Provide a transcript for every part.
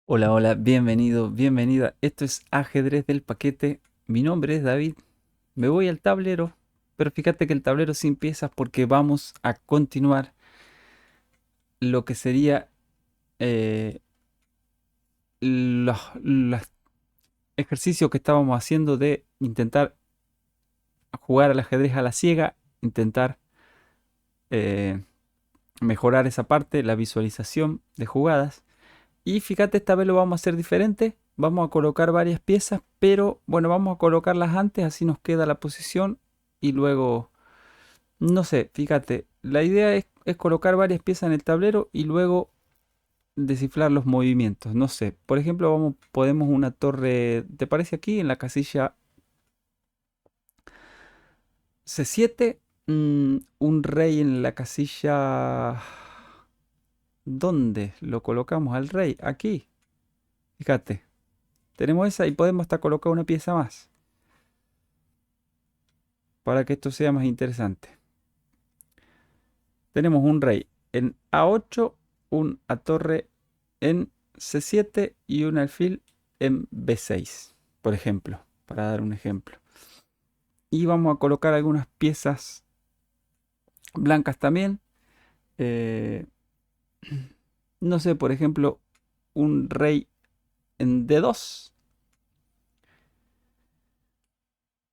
Hola, hola, bienvenido, bienvenida. Esto es Ajedrez del Paquete. Mi nombre es David. Me voy al tablero, pero fíjate que el tablero sin piezas porque vamos a continuar lo que sería eh, los ejercicios que estábamos haciendo de intentar jugar al ajedrez a la ciega, intentar eh, mejorar esa parte, la visualización de jugadas. Y fíjate, esta vez lo vamos a hacer diferente. Vamos a colocar varias piezas, pero bueno, vamos a colocarlas antes, así nos queda la posición y luego, no sé, fíjate, la idea es colocar varias piezas en el tablero y luego descifrar los movimientos. No sé, por ejemplo, podemos una torre, ¿te parece aquí en la casilla C7? Un rey en la casilla... ¿Dónde lo colocamos al rey? Aquí, fíjate. Tenemos esa y podemos hasta colocar una pieza más para que esto sea más interesante. Tenemos un rey en A8, un a torre en C7 y un alfil en B6, por ejemplo, para dar un ejemplo. Y vamos a colocar algunas piezas blancas también. Eh, no sé, por ejemplo, un rey en D2,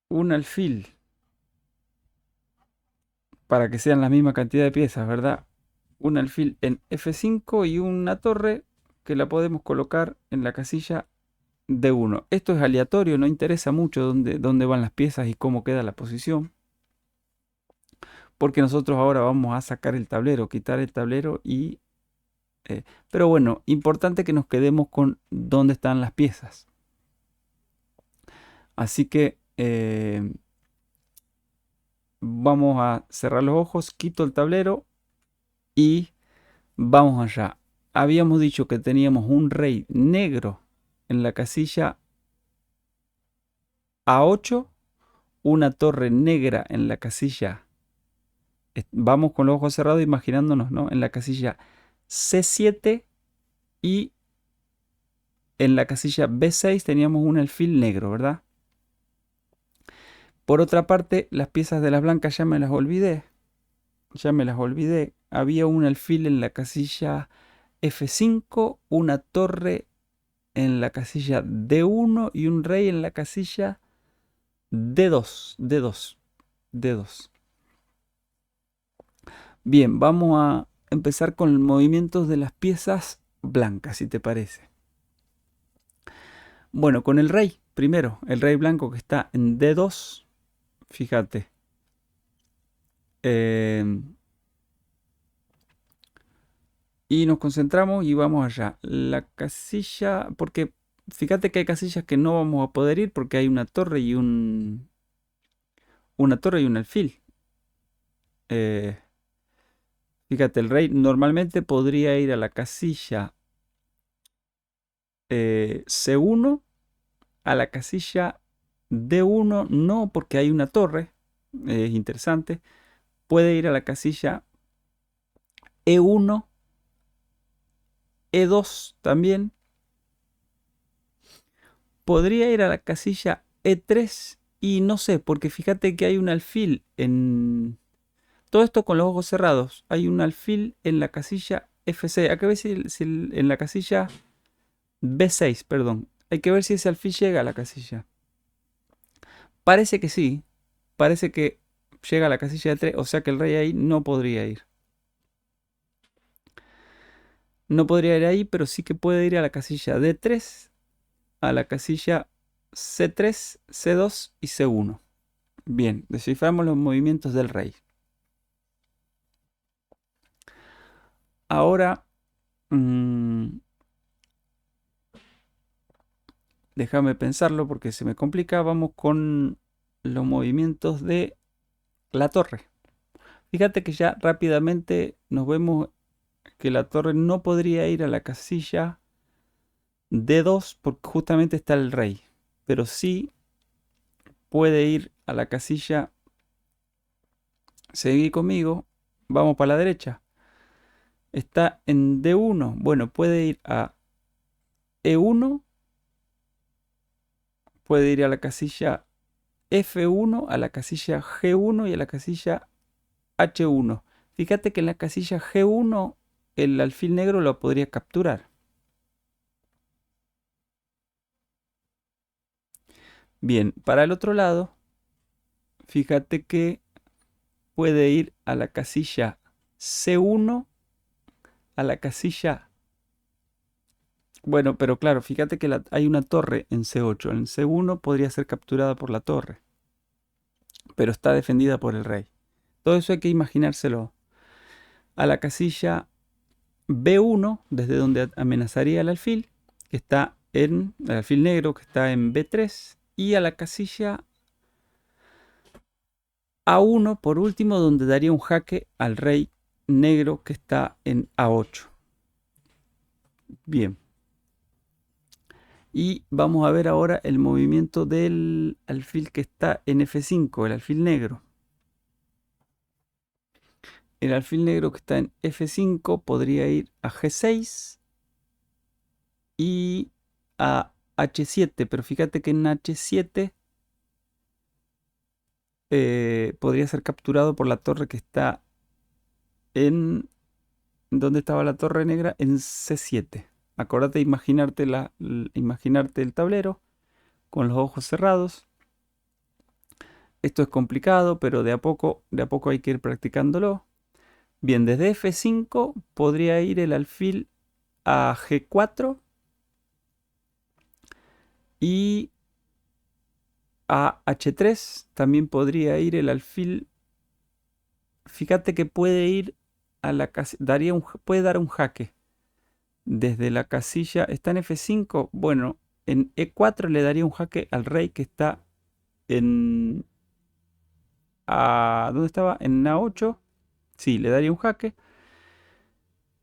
un alfil, para que sean la misma cantidad de piezas, ¿verdad? Un alfil en F5 y una torre que la podemos colocar en la casilla D1. Esto es aleatorio, no interesa mucho dónde van las piezas y cómo queda la posición, porque nosotros ahora vamos a sacar el tablero, quitar el tablero y... pero bueno, importante que nos quedemos con dónde están las piezas. Así que vamos a cerrar los ojos, quito el tablero y vamos allá. Habíamos dicho que teníamos un rey negro en la casilla A8, una torre negra en la casilla. Vamos con los ojos cerrados imaginándonos, ¿no? En la casilla C7 y en la casilla B6 teníamos un alfil negro, ¿verdad? Por otra parte, las piezas de las blancas ya me las olvidé. Ya me las olvidé. Había un alfil en la casilla F5, una torre en la casilla D1 y un rey en la casilla D2. D2. D2. Bien, vamos a empezar con los movimientos de las piezas blancas, si te parece. Bueno, con el rey, primero, el rey blanco que está en D2, fíjate. eh, y nos concentramos y vamos allá. La casilla, porque fíjate que hay casillas que no vamos a poder ir porque hay una torre y una torre y un alfil. Eh, fíjate, el rey normalmente podría ir a la casilla C1, a la casilla D1 no porque hay una torre, es interesante. Puede ir a la casilla E1, E2 también. Podría ir a la casilla E3 y no sé, porque fíjate que hay un alfil en... Todo esto con los ojos cerrados. Hay un alfil en la casilla F6. Hay que ver en la casilla B6, perdón. Hay que ver si ese alfil llega a la casilla. Parece que sí. Parece que llega a la casilla E3, o sea que el rey ahí no podría ir. No podría ir ahí, pero sí que puede ir a la casilla D3, a la casilla C3, C2 y C1. Bien, desciframos los movimientos del rey. Ahora, mmm, déjame pensarlo porque se me complica. Vamos con los movimientos de la torre. Fíjate que ya rápidamente nos vemos que la torre no podría ir a la casilla D2 porque justamente está el rey. Pero sí puede ir a la casilla, seguí conmigo, vamos para la derecha. Está en D1. Bueno, puede ir a E1 puede ir a la casilla F1, a la casilla G1 y a la casilla H1. Fíjate que en la casilla G1 el alfil negro lo podría capturar. Bien, para el otro lado, fíjate que puede ir a la casilla C1, a la casilla... Bueno, pero claro, fíjate que hay una torre en C8. En C1 podría ser capturada por la torre, pero está defendida por el rey. Todo eso hay que imaginárselo. A la casilla B1, desde donde amenazaría el alfil, que está en el alfil negro, que está en B3, y a la casilla A1, por último, donde daría un jaque al rey negro, que está en A8. Bien. Y vamos a ver ahora el movimiento del alfil que está en F5, el alfil negro. El alfil negro que está en F5 podría ir a G6 y a H7, pero fíjate que en H7 podría ser capturado por la torre que está en... ¿Dónde estaba la torre negra? En C7. Acordate de imaginarte el tablero con los ojos cerrados. Esto es complicado, pero de a poco hay que ir practicándolo. Bien, desde F5 podría ir el alfil a G4 y a H3 también podría ir el alfil. Fíjate que puede ir a la casilla, puede dar un jaque desde la casilla. Está en F5, bueno, en E4 le daría un jaque al rey que está en... ¿Dónde estaba? En A8. Sí, le daría un jaque.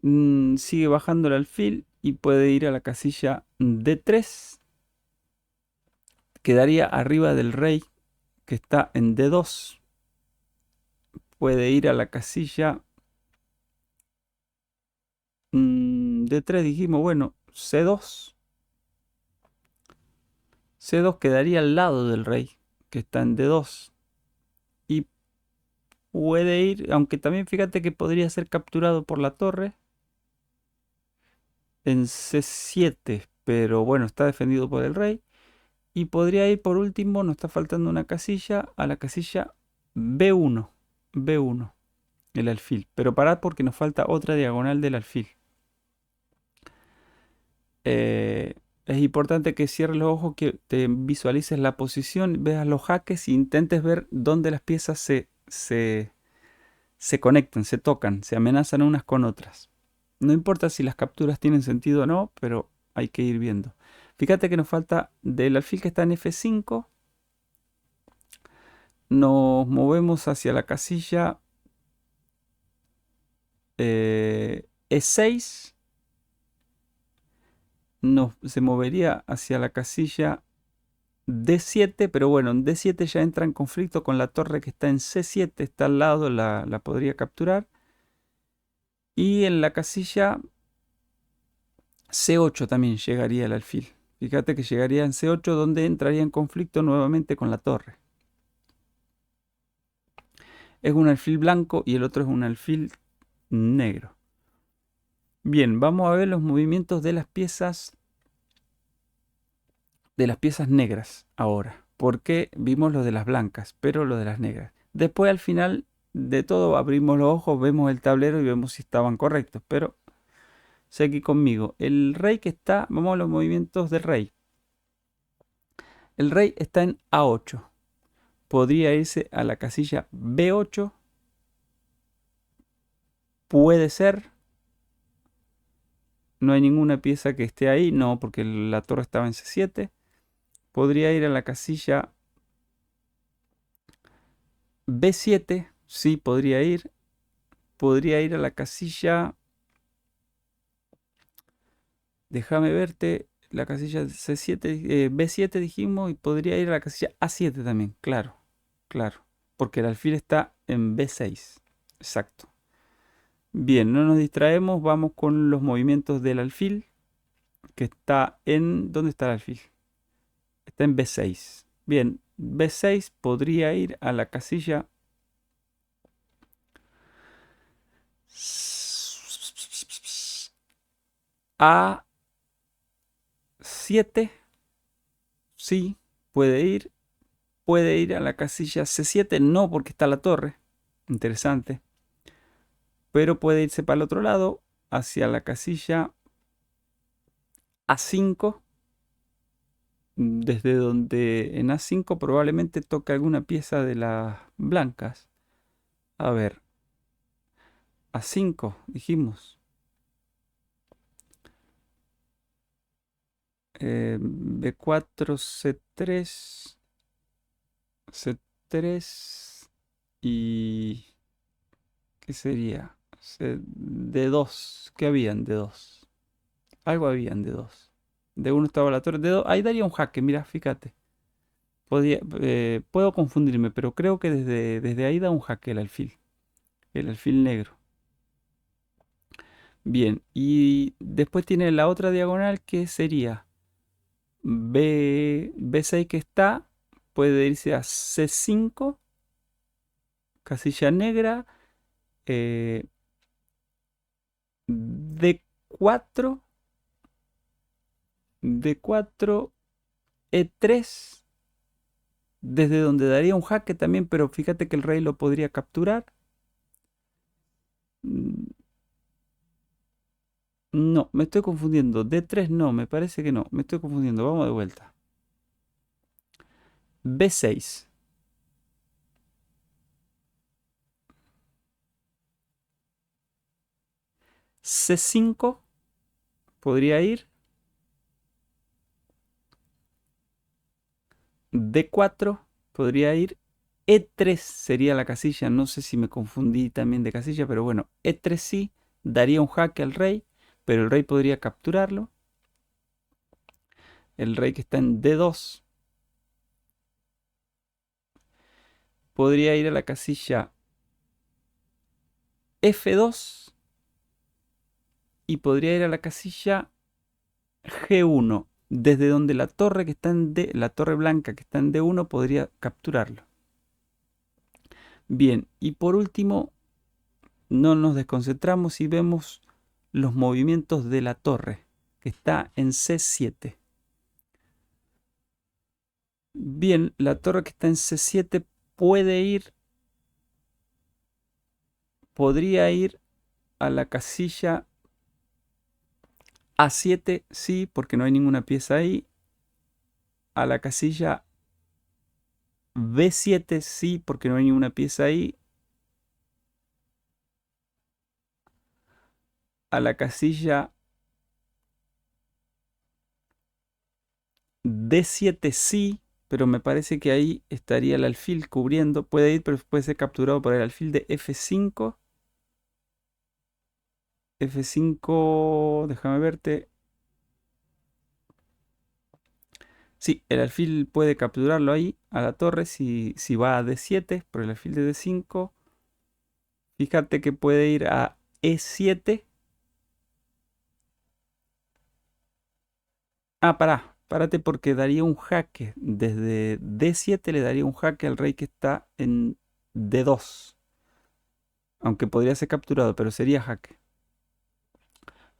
Sigue bajando el alfil y puede ir a la casilla D3. Quedaría arriba del rey que está en D2. Puede ir a la casilla D3, dijimos, bueno, C2. C2 quedaría al lado del rey que está en D2. Y puede ir, aunque también fíjate que podría ser capturado por la torre en C7, pero bueno, está defendido por el rey. Y podría ir por último, nos está faltando una casilla, a la casilla B1. B1, el alfil. Pero parad porque nos falta otra diagonal del alfil. Es importante que cierres los ojos, que te visualices la posición, veas los jaques e intentes ver dónde las piezas se conectan, se tocan, se amenazan unas con otras. No importa si las capturas tienen sentido o no, pero hay que ir viendo. Fíjate que nos falta del alfil que está en F5. Nos movemos hacia la casilla E6. Se movería hacia la casilla D7, pero bueno, en D7 ya entra en conflicto con la torre que está en C7, está al lado, la podría capturar. Y en la casilla C8 también llegaría el alfil. Fíjate que llegaría en C8 donde entraría en conflicto nuevamente con la torre. Es un alfil blanco y el otro es un alfil negro. Bien, vamos a ver los movimientos de las piezas negras ahora. Porque vimos lo de las blancas, pero lo de las negras. Después al final de todo abrimos los ojos, vemos el tablero y vemos si estaban correctos. Pero seguí conmigo. El rey que está, vamos a los movimientos del rey. El rey está en A8. Podría irse a la casilla B8. Puede ser. No hay ninguna pieza que esté ahí. No, porque la torre estaba en C7. Podría ir a la casilla B7. Sí, podría ir. Podría ir a la casilla... Déjame verte. La casilla C7, B7 dijimos. Y podría ir a la casilla A7 también. Claro, claro. Porque el alfil está en B6. Exacto. Bien, no nos distraemos. Vamos con los movimientos del alfil. que está en... ¿Dónde está el alfil? Está en B6. Bien, B6 podría ir a la casilla A7. Sí, puede ir. Puede ir a la casilla C7. No, porque está la torre. Interesante. Pero puede irse para el otro lado, hacia la casilla A5. Desde donde en A5 probablemente toque alguna pieza de las blancas. A ver, A5 dijimos. B4, C3, C3 y... ¿Qué sería? D2. ¿Qué habían D2? Algo habían D2. D1 estaba la torre. D2, ahí daría un jaque, mira, fíjate. Puedo confundirme, pero creo que desde ahí da un jaque el alfil. El alfil negro. Bien, y después tiene la otra diagonal que sería B6 que está, puede irse a C5, casilla negra, eh, D4, D4, E3, desde donde daría un jaque también, pero fíjate que el rey lo podría capturar. Mm, No, me estoy confundiendo. D3 no, me parece que no. Me estoy confundiendo. Vamos de vuelta. B6. C5 podría ir. D4 podría ir. E3 sería la casilla. No sé si me confundí también de casilla, pero bueno. E3 sí. Daría un jaque al rey, pero el rey podría capturarlo. El rey que está en D2 podría ir a la casilla F2 y podría ir a la casilla G1, desde donde la torre que está en D, la torre blanca que está en D1 podría capturarlo. Bien, y por último, no nos desconcentramos y vemos los movimientos de la torre, que está en C7. Bien, la torre que está en C7 puede ir, podría ir a la casilla A7, sí, porque no hay ninguna pieza ahí. A la casilla B7, sí, porque no hay ninguna pieza ahí. A la casilla D7 sí, pero me parece que ahí estaría el alfil cubriendo. Puede ir, pero puede ser capturado por el alfil de F5. F5, déjame verte. Sí, el alfil puede capturarlo ahí a la torre si va a D7 por el alfil de D5. Fíjate que puede ir a E7. Ah, párate porque daría un jaque. Desde D7 le daría un jaque al rey que está en D2. Aunque podría ser capturado, pero sería jaque.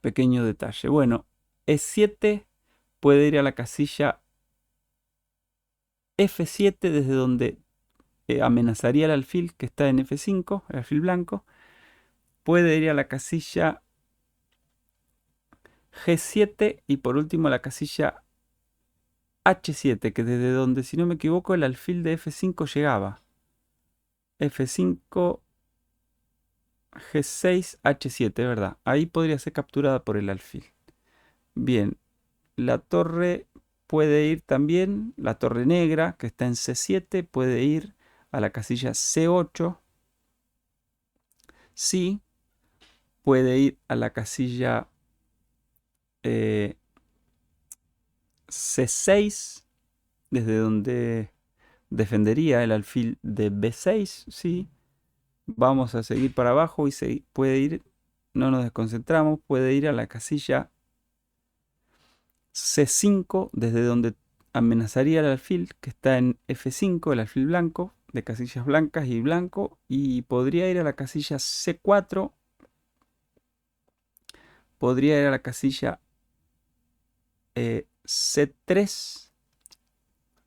Pequeño detalle. Bueno, E7 puede ir a la casilla F7 desde donde amenazaría el alfil que está en F5, el alfil blanco. Puede ir a la casilla G7 y por último a la casilla H7, que desde donde, si no me equivoco, el alfil de F5 llegaba. F5, G6, H7, ¿verdad? Ahí podría ser capturada por el alfil. Bien, la torre puede ir también, la torre negra que está en C7 puede ir a la casilla C8. Sí, puede ir a la casilla C6, desde donde defendería el alfil de B6. Sí, vamos a seguir para abajo y puede ir, no nos desconcentramos, puede ir a la casilla C5 desde donde amenazaría el alfil, que está en F5, el alfil blanco, de casillas blancas y blanco, y podría ir a la casilla C4, podría ir a la casilla C3.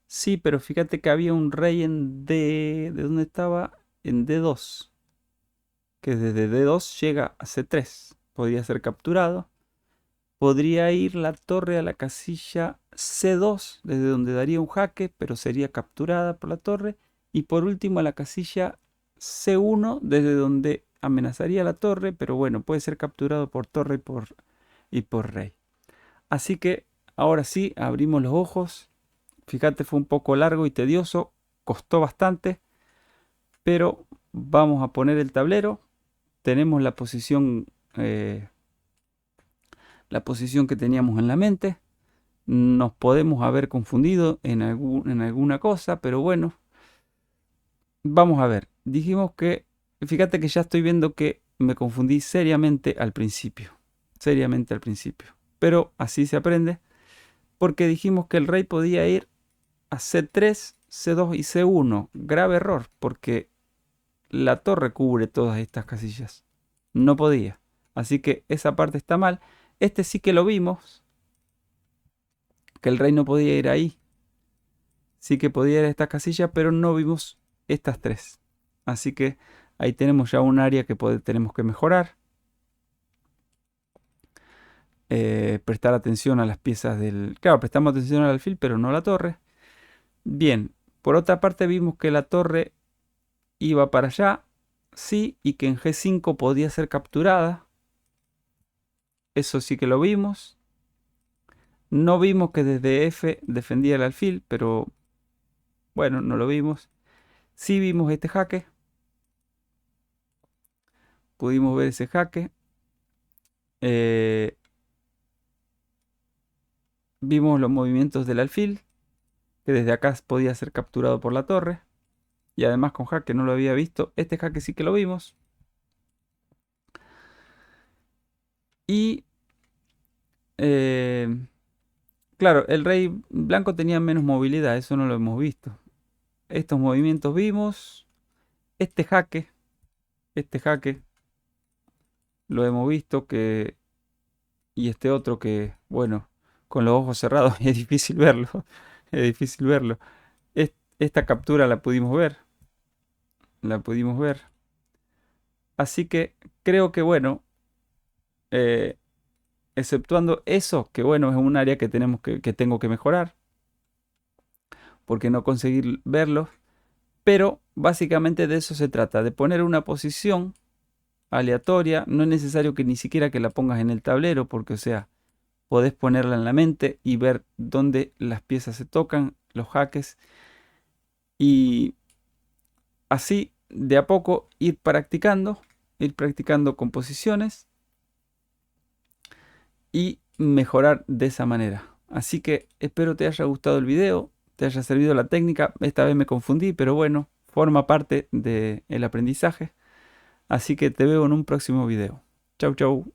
Sí, pero fíjate que había un rey en D. ¿De dónde estaba? En D2. Que desde D2 llega a C3. Podría ser capturado. Podría ir la torre a la casilla C2, desde donde daría un jaque, pero sería capturada por la torre. Y por último a la casilla C1, desde donde amenazaría la torre, pero bueno, puede ser capturado por torre y por rey. Así que ahora sí, abrimos los ojos. Fíjate, fue un poco largo y tedioso, costó bastante, pero vamos a poner el tablero. Tenemos la posición que teníamos en la mente. Nos podemos haber confundido en alguna cosa, pero bueno, vamos a ver. Dijimos que, fíjate que ya estoy viendo que me confundí seriamente al principio. Seriamente al principio. Pero así se aprende, porque dijimos que el rey podía ir a C3, C2 y C1. Grave error, porque la torre cubre todas estas casillas. No podía. Así que esa parte está mal. Este sí que lo vimos, que el rey no podía ir ahí. Sí que podía ir a estas casillas, pero no vimos estas tres. Así que ahí tenemos ya un área que tenemos que mejorar. Prestar atención a las piezas del... Claro, prestamos atención al alfil, pero no a la torre. Bien, por otra parte vimos que la torre iba para allá, sí, y que en G5 podía ser capturada. Eso sí que lo vimos. No vimos que desde F defendía el alfil, pero bueno, no lo vimos. Sí vimos este jaque. Pudimos ver ese jaque. Vimos los movimientos del alfil, que desde acá podía ser capturado por la torre. Y además con jaque no lo había visto. Este jaque sí que lo vimos. Y claro, el rey blanco tenía menos movilidad, eso no lo hemos visto. Estos movimientos vimos. Este jaque lo hemos visto que... Y este otro que, bueno, con los ojos cerrados es difícil verlo. Es difícil verlo. Esta captura la pudimos ver. La pudimos ver. Así que creo que, bueno, eh, exceptuando eso, que bueno, es un área que tengo que mejorar, porque no conseguir verlo, pero básicamente de eso se trata, de poner una posición aleatoria. No es necesario que ni siquiera que la pongas en el tablero, porque o sea, podés ponerla en la mente y ver dónde las piezas se tocan, los jaques, y así de a poco ir practicando composiciones y mejorar de esa manera. Así que espero te haya gustado el video, te haya servido la técnica. Esta vez me confundí, pero bueno, forma parte del aprendizaje. Así que te veo en un próximo video. Chau, chau.